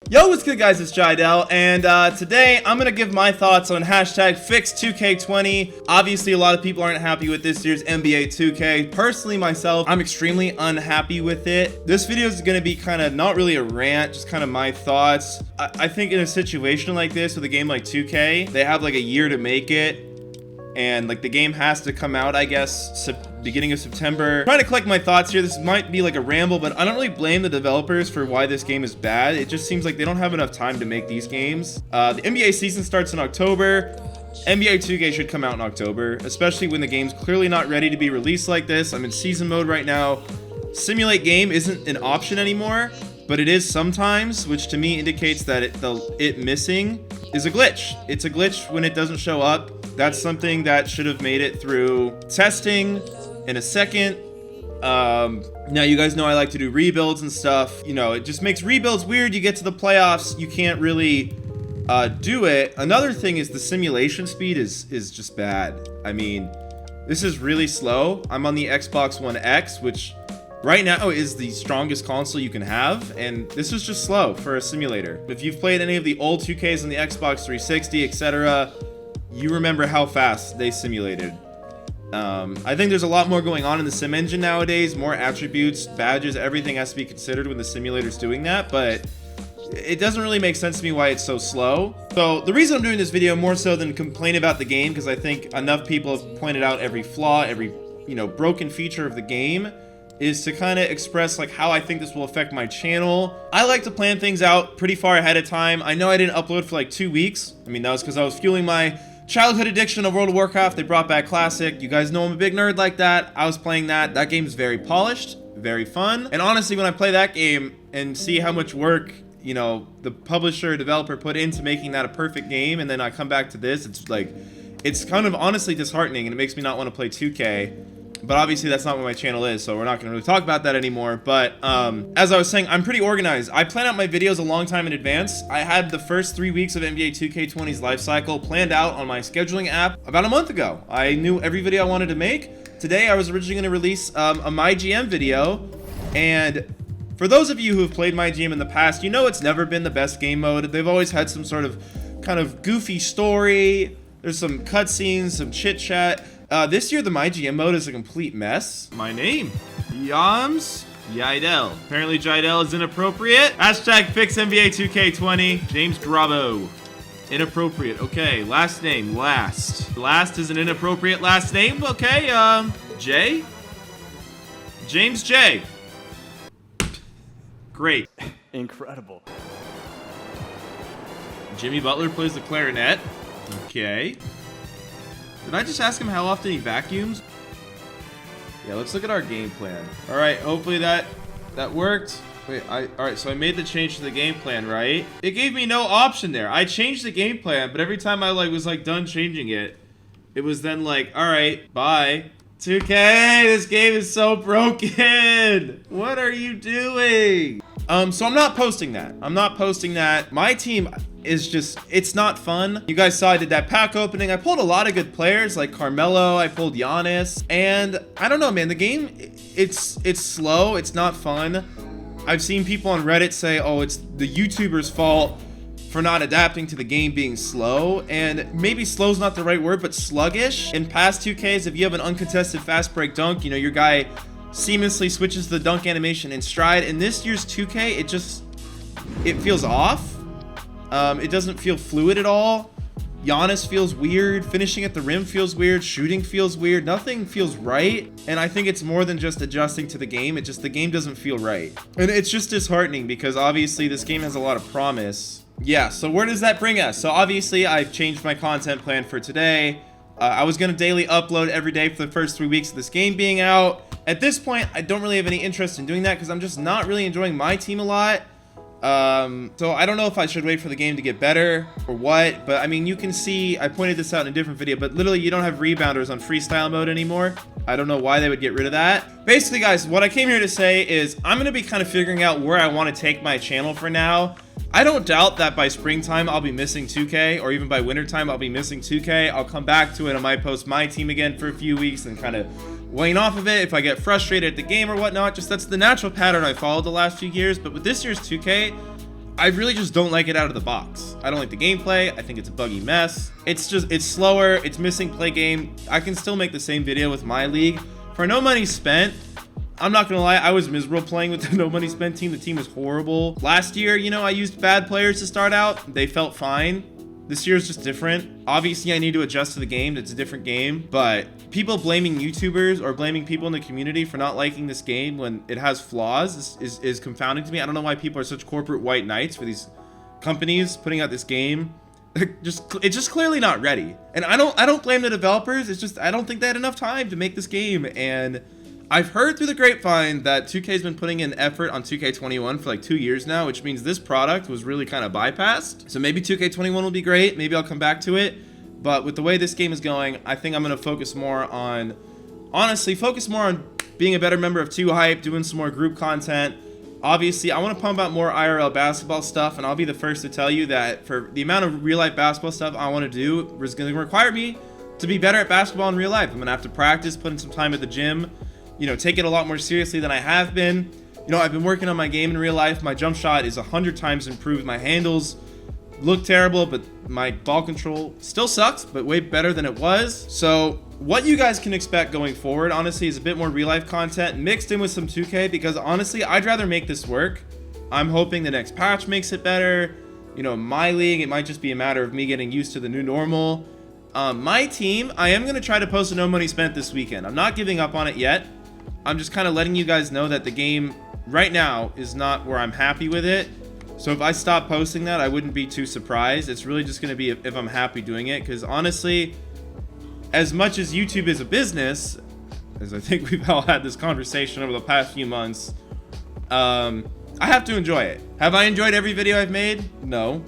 Yo, what's good guys, it's Jiedel, and today I'm gonna give my thoughts on hashtag fix 2K20. Obviously, a lot of people aren't happy with this year's NBA 2K. Personally, myself, I'm extremely unhappy with it. This video is gonna be kind of not really a rant, just kind of my thoughts. I think in a situation like this with a game like 2K, they have like a year to make it, and like the game has to come out, I guess, beginning of September. I'm trying to collect my thoughts here. This might be like a ramble, but I don't really blame the developers for why this game is bad. It just seems like they don't have enough time to make these games. The NBA season starts in October. NBA 2K should come out in October, especially when the game's clearly not ready to be released like this. I'm in season mode right now. Simulate game isn't an option anymore, but it is sometimes, which to me indicates that it missing is a glitch. It's a glitch when it doesn't show up. That's something that should have made it through testing in a second. Now you guys know I like to do rebuilds and stuff. You know, it just makes rebuilds weird. You get to the playoffs, you can't really do it. Another thing is the simulation speed is just bad. I mean, this is really slow. I'm on the Xbox One X, which right now is the strongest console you can have, and this is just slow for a simulator. If you've played any of the old 2Ks on the Xbox 360, etc., you remember how fast they simulated. I think there's a lot more going on in the sim engine nowadays, more attributes, badges, everything has to be considered when the simulator's doing that, but it doesn't really make sense to me why it's so slow. So the reason I'm doing this video more so than complain about the game, because I think enough people have pointed out every flaw, every, you know, broken feature of the game, is to kind of express like how I think this will affect my channel. I like to plan things out pretty far ahead of time. I know I didn't upload for like 2 weeks. I mean, that was because I was fueling my childhood addiction of World of Warcraft. They brought back Classic. You guys know I'm a big nerd like that. I was playing that. That game's very polished, very fun. And honestly, when I play that game and see how much work, you know, the publisher, developer put into making that a perfect game, and then I come back to this, it's like, it's kind of honestly disheartening, and it makes me not want to play 2K. But obviously that's not what my channel is, so we're not gonna really talk about that anymore. But as I was saying, I'm pretty organized. I plan out my videos a long time in advance. I had the first 3 weeks of NBA 2K20's life cycle planned out on my scheduling app about a month ago. I knew every video I wanted to make. Today I was originally gonna release a My GM video, and for those of you who have played My GM in the past, you know it's never been the best game mode. They've always had some sort of kind of goofy story. There's some cutscenes, some chit chat. This year, the My GM mode is a complete mess. My name, Jiedel. Apparently, Jiedel is inappropriate. Hashtag fix NBA 2K20. James Grabo. Inappropriate. Okay, last name, Last. Last is an inappropriate last name. Okay, J? James J. Great. Incredible. Jimmy Butler plays the clarinet. Okay. Did I just ask him how often he vacuums? Yeah, let's look at our game plan. All right, hopefully that worked. Wait, all right, so I made the change to the game plan, right? It gave me no option there. I changed the game plan, but every time I was done changing it, it was then like, all right, bye. 2K, this game is so broken. What are you doing? So I'm not posting that. I'm not posting that. My team is just, it's not fun. You guys saw I did that pack opening. I pulled a lot of good players like Carmelo. I pulled Giannis, and I don't know, man. The game, it's slow. It's not fun. I've seen people on Reddit say, oh, it's the YouTuber's fault for not adapting to the game being slow, and maybe slow is not the right word, but sluggish. In past 2Ks, if you have an uncontested fast break dunk, you know, your guy seamlessly switches the dunk animation in stride. In this year's 2K, it feels off. It doesn't feel fluid at all. Giannis feels weird. Finishing at the rim feels weird. Shooting feels weird. Nothing feels right. And I think it's more than just adjusting to the game. The game doesn't feel right. And it's just disheartening because obviously this game has a lot of promise. Yeah, so where does that bring us? So obviously I've changed my content plan for today. I was going to daily upload every day for the first 3 weeks of this game being out. At this point, I don't really have any interest in doing that because I'm just not really enjoying my team a lot. So I don't know if I should wait for the game to get better or what, but I mean, you can see, I pointed this out in a different video, but literally you don't have rebounders on freestyle mode anymore. I don't know why they would get rid of that. Basically, guys, what I came here to say is I'm going to be kind of figuring out where I want to take my channel for now. I don't doubt that by springtime I'll be missing 2K, or even by wintertime I'll be missing 2K. I'll come back to it. I might post my team again for a few weeks and kind of wane off of it if I get frustrated at the game or whatnot. Just that's the natural pattern I followed the last few years. But with this year's 2K, I really just don't like it out of the box. I don't like the gameplay. I think it's a buggy mess. It's slower. It's missing play game. I can still make the same video with my league. For no money spent, I'm not gonna lie, I was miserable playing with the no money spent team. The team was horrible. Last year, you know, I used bad players to start out. They felt fine. This year is just different. Obviously, I need to adjust to the game. It's a different game. But people blaming YouTubers or blaming people in the community for not liking this game when it has flaws is confounding to me. I don't know why people are such corporate white knights for these companies putting out this game. It's just clearly not ready. And I don't blame the developers. It's just I don't think they had enough time to make this game. And I've heard through the grapevine that 2K's been putting in effort on 2K21 for like 2 years now, which means this product was really kind of bypassed. So maybe 2K21 will be great. Maybe I'll come back to it. But with the way this game is going, I think I'm going to focus more on, honestly, being a better member of 2Hype, doing some more group content. Obviously, I want to pump out more IRL basketball stuff, and I'll be the first to tell you that for the amount of real-life basketball stuff I want to do is going to require me to be better at basketball in real life. I'm going to have to practice, put in some time at the gym, you know, take it a lot more seriously than I have been. You know, I've been working on my game in real life. My jump shot is 100 times improved. My handles look terrible, but my ball control still sucks, but way better than it was. So what you guys can expect going forward, honestly, is a bit more real life content mixed in with some 2K, because honestly, I'd rather make this work. I'm hoping the next patch makes it better. You know, my league, it might just be a matter of me getting used to the new normal. My team, I am going to try to post a no money spent this weekend. I'm not giving up on it yet. I'm just kind of letting you guys know that the game right now is not where I'm happy with it. So if I stop posting that, I wouldn't be too surprised. It's really just going to be if I'm happy doing it. Because honestly, as much as YouTube is a business, as I think we've all had this conversation over the past few months, I have to enjoy it. Have I enjoyed every video I've made? No.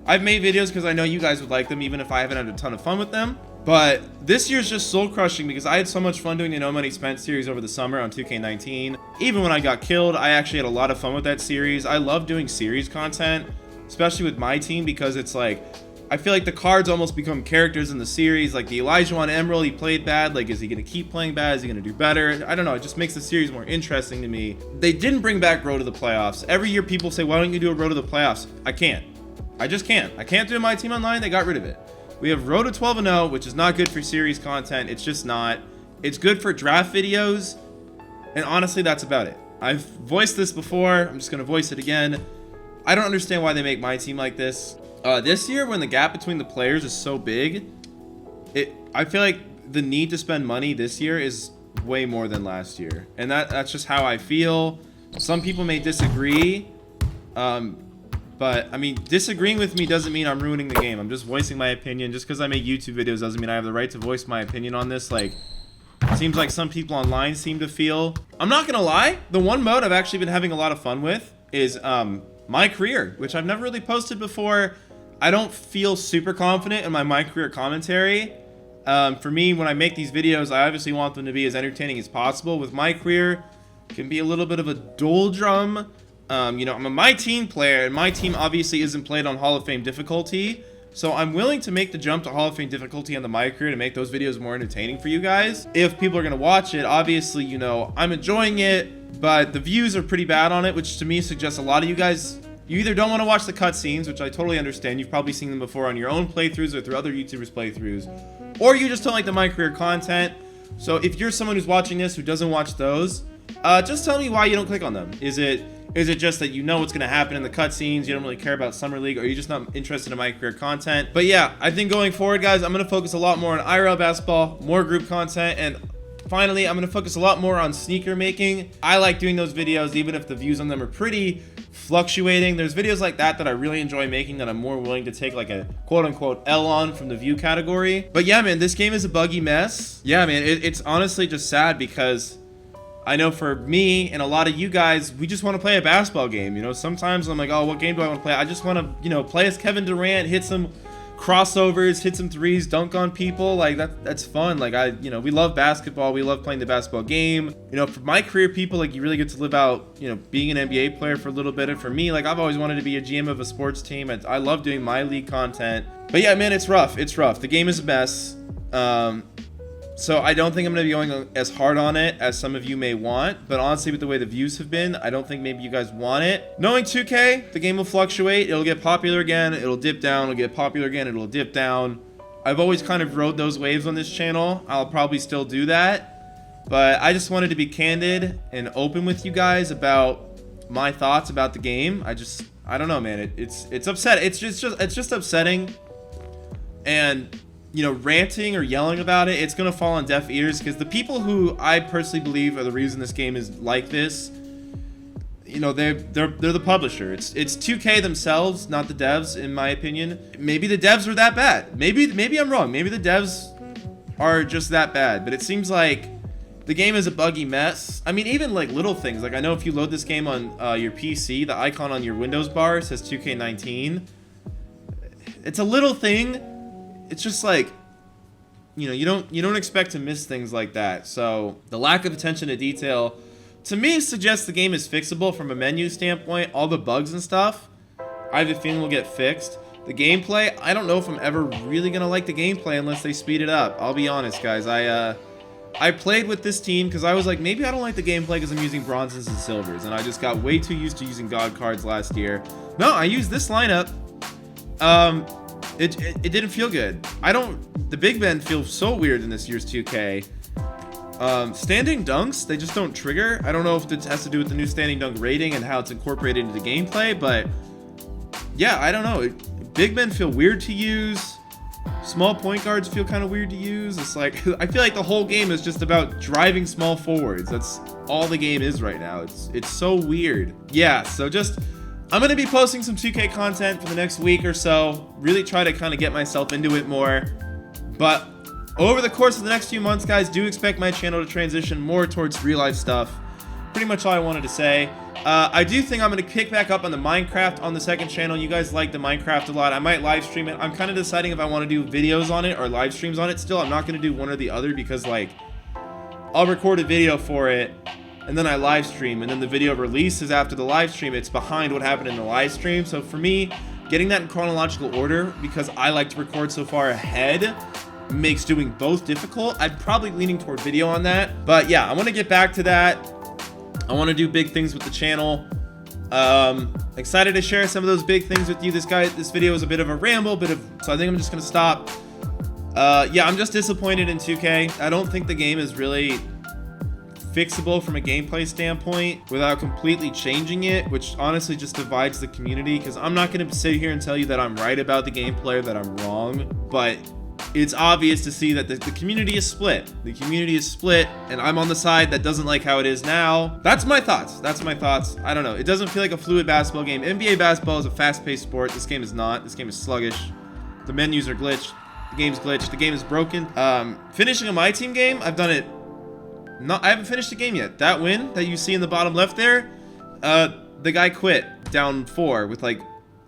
I've made videos because I know you guys would like them, even if I haven't had a ton of fun with them. But this year's just soul crushing because I had so much fun doing the No Money Spent series over the summer on 2K19. Even when I got killed, I actually had a lot of fun with that series. I love doing series content, especially with my team, because it's like, I feel like the cards almost become characters in the series. Like the Elijah on Emerald, he played bad. Like, is he going to keep playing bad? Is he going to do better? I don't know. It just makes the series more interesting to me. They didn't bring back Road to the Playoffs. Every year people say, why don't you do a Road to the Playoffs? I can't. I just can't. I can't do My Team Online. They got rid of it. We have Road to 12-0, which is not good for series content. It's just not. It's good for draft videos. And honestly, that's about it. I've voiced this before. I'm just going to voice it again. I don't understand why they make My Team like this. This year, when the gap between the players is so big, I feel like the need to spend money this year is way more than last year. And that's just how I feel. Some people may disagree. But, I mean, disagreeing with me doesn't mean I'm ruining the game. I'm just voicing my opinion. Just because I make YouTube videos doesn't mean I have the right to voice my opinion on this. Like, it seems like some people online seem to feel. I'm not going to lie. The one mode I've actually been having a lot of fun with is My Career, which I've never really posted before. I don't feel super confident in my Career commentary. For me, when I make these videos, I obviously want them to be as entertaining as possible. With My Career, it can be a little bit of a doldrum. You know, I'm a My Team player, and My Team obviously isn't played on Hall of Fame difficulty. So I'm willing to make the jump to Hall of Fame difficulty on the My Career to make those videos more entertaining for you guys. If people are going to watch it, obviously, you know, I'm enjoying it, but the views are pretty bad on it, which to me suggests a lot of you guys, you either don't want to watch the cutscenes, which I totally understand. You've probably seen them before on your own playthroughs or through other YouTubers' playthroughs, or you just don't like the My Career content. So if you're someone who's watching this who doesn't watch those, just tell me why you don't click on them. Is it just that you know what's going to happen in the cutscenes, you don't really care about Summer League, or you're just not interested in My Career content? But yeah, I think going forward, guys, I'm going to focus a lot more on IRL basketball, more group content, and finally, I'm going to focus a lot more on sneaker making. I like doing those videos, even if the views on them are pretty fluctuating. There's videos like that I really enjoy making that I'm more willing to take like a quote-unquote L on from the view category. But yeah, man, this game is a buggy mess. Yeah, man, it's honestly just sad because I know for me and a lot of you guys, we just want to play a basketball game. You know, sometimes I'm like, oh, what game do I want to play? I just want to, you know, play as Kevin Durant, hit some crossovers, hit some threes, dunk on people. Like that's fun. Like you know, we love basketball. We love playing the basketball game. You know, for My Career people, like you really get to live out, you know, being an NBA player for a little bit. And for me, like I've always wanted to be a GM of a sports team. I love doing my league content. But yeah, man, it's rough. It's rough. The game is a mess. So I don't think I'm going to be going as hard on it as some of you may want. But honestly, with the way the views have been, I don't think maybe you guys want it. Knowing 2K, the game will fluctuate. It'll get popular again. It'll dip down. It'll get popular again. It'll dip down. I've always kind of rode those waves on this channel. I'll probably still do that. But I just wanted to be candid and open with you guys about my thoughts about the game. I don't know, man. It's upsetting. It's just upsetting. And you know, ranting or yelling about it, it's gonna fall on deaf ears, because the people who I personally believe are the reason this game is like this, you know, they're the publisher. It's 2K themselves, not the devs, in my opinion. Maybe the devs are that bad. Maybe I'm wrong. Maybe the devs are just that bad. But it seems like the game is a buggy mess. I mean, even like little things. Like I know if you load this game on your PC, the icon on your Windows bar says 2K19. It's a little thing. It's just like, you know, you don't expect to miss things like that. So the lack of attention to detail, to me, suggests the game is fixable from a menu standpoint. All the bugs and stuff, I have a feeling will get fixed. The gameplay, I don't know if I'm ever really gonna like the gameplay unless they speed it up. I'll be honest, guys. I played with this team because I was like, maybe I don't like the gameplay because I'm using bronzes and silvers, and I just got way too used to using god cards last year. No, I used this lineup. It didn't feel good. The Big Ben feels so weird in this year's 2K. Standing dunks, they just don't trigger. I don't know if it has to do with the new standing dunk rating and how it's incorporated into the gameplay, but yeah, I don't know. Big men feel weird to use. Small point guards feel kind of weird to use. It's like, I feel like the whole game is just about driving small forwards. That's all the game is right now. It's so weird. Yeah, so I'm going to be posting some 2K content for the next week or so. Really try to kind of get myself into it more. But over the course of the next few months, guys, do expect my channel to transition more towards real life stuff. Pretty much all I wanted to say. I do think I'm going to pick back up on the Minecraft on the second channel. You guys like the Minecraft a lot. I might live stream it. I'm kind of deciding if I want to do videos on it or live streams on it still. I'm not going to do one or the other because, like, I'll record a video for it and then I live stream, and then the video releases after the live stream. It's behind what happened in the live stream. So for me, getting that in chronological order, because I like to record so far ahead, makes doing both difficult. I'm probably leaning toward video on that. But yeah, I want to get back to that. I want to do big things with the channel. Excited to share some of those big things with you. This video is a bit of a ramble, so I think I'm just gonna stop. Yeah, I'm just disappointed in 2K. I don't think the game is really fixable from a gameplay standpoint without completely changing it, which honestly just divides the community, because I'm not going to sit here and tell you that I'm right about the gameplay or that I'm wrong, but it's obvious to see that the community is split. The community is split, and I'm on the side that doesn't like how it is now. That's my thoughts. I don't know. It doesn't feel like a fluid basketball game. NBA basketball is a fast-paced sport. This game is not. This game is sluggish. The menus are glitched. The game's glitched. The game is broken. Finishing a My Team game, I've done it. I haven't finished the game yet. That win that you see in the bottom left there, the guy quit down 4 with, like,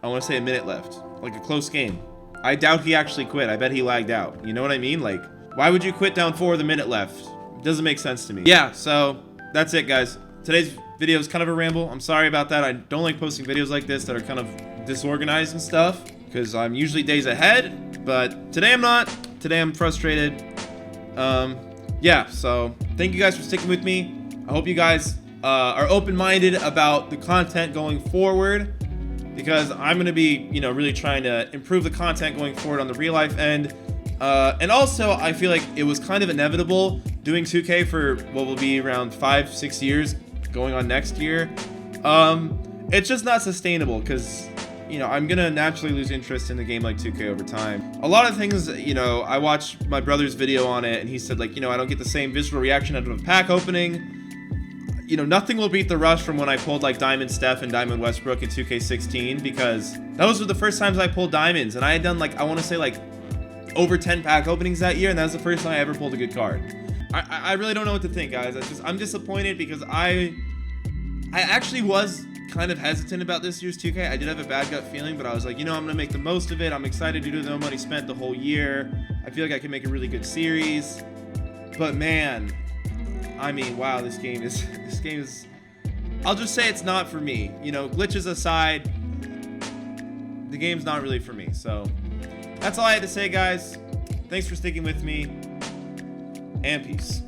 I want to say a minute left. Like a close game. I doubt he actually quit. I bet he lagged out. You know what I mean? Like, why would you quit down 4 with a minute left? It doesn't make sense to me. Yeah, so that's it, guys. Today's video is kind of a ramble. I'm sorry about that. I don't like posting videos like this that are kind of disorganized and stuff, because I'm usually days ahead, but today I'm not. Today I'm frustrated. Yeah, so thank you guys for sticking with me. I hope you guys are open-minded about the content going forward, because I'm going to be, you know, really trying to improve the content going forward on the real life end. And also, I feel like it was kind of inevitable doing 2K for what will be around 5-6 years going on next year. It's just not sustainable, because, you know, I'm gonna naturally lose interest in the game like 2K over time. A lot of things, you know, I watched my brother's video on it, and he said, like, you know, I don't get the same visceral reaction out of a pack opening. You know, nothing will beat the rush from when I pulled, like, Diamond Steph and Diamond Westbrook in 2K16, because those were the first times I pulled diamonds, and I had done, like, I want to say, like, over 10 pack openings that year, and that was the first time I ever pulled a good card. I really don't know what to think, guys. I'm disappointed, because I actually was kind of hesitant about this year's 2K. I did have a bad gut feeling, but I was like, you know, I'm gonna make the most of it. I'm excited to do the no money spent the whole year. I feel like I can make a really good series. But man, I mean, wow, this game is I'll just say it's not for me. You know, glitches aside, the game's not really for me. So that's all I had to say, guys. Thanks for sticking with me. and peace.